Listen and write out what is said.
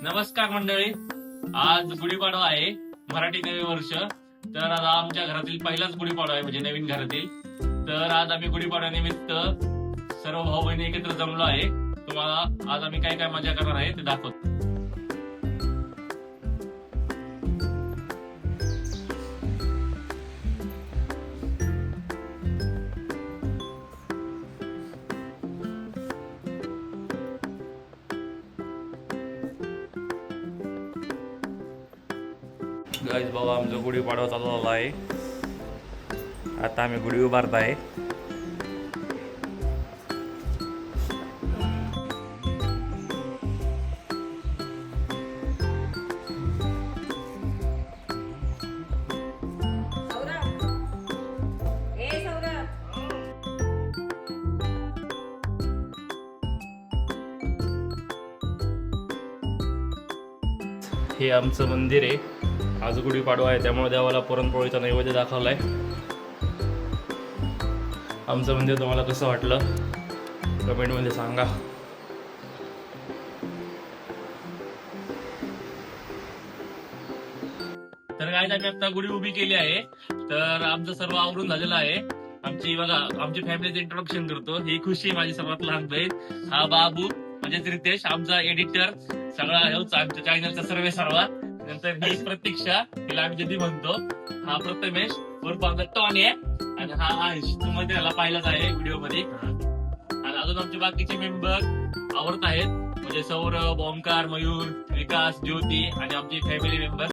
नमस्कार मंडळी, आज गुढीपाडवा आहे, मराठी नवे वर्ष. तर आज आमच्या घरातील पहिलाच गुढीपाडवा आहे, म्हणजे नवीन घरातील. तर आज आम्ही गुढीपाडव्यानिमित्त सर्व भाऊ बहिणी एकत्र जमलो आहे. तुम्हाला आज आम्ही काय काय मजा करणार आहे ते दाखवतो. गाईज बघा, आमचं गुढीपाडवा चालू झाला आहे. आता आम्ही गुढी उभारत आहे. हे आमचं मंदिर आहे. आज गुढीपाडवा आहे, त्यामुळे देवाला पुरणपोळीचा नैवेद्य दाखवलाय. आमचं मंदिर तुम्हाला कसं वाटलं कमेंटमध्ये सांगा. तर काय आम्ही आता गुढी उभी केली आहे. तर आमचं सर्व आवरून झालेलं आहे. आमची फॅमिलीचं इंट्रोडक्शन करतो. ही खुशी, माझी सर्वात लहान बहीण. हा बाबू म्हणजेच रितेश, आमचा एडिटर, सगळा आमच्या चॅनलचा सर्वा. नंतर ही प्रतीक्षा, तिला आम्ही जदी म्हणतो. हा प्रथमेश उर्फ आमचा टॉनी आहे. आणि हा आयुष, तुम्हाला त्याला पाहिलाच आहे व्हिडिओ मध्ये. आणि अजून आमचे बाकीचे मेंबर आवडत आहेत, म्हणजे सौरभ, ओमकार, मयूर, विकास, ज्योती आणि आमची फॅमिली मेंबर.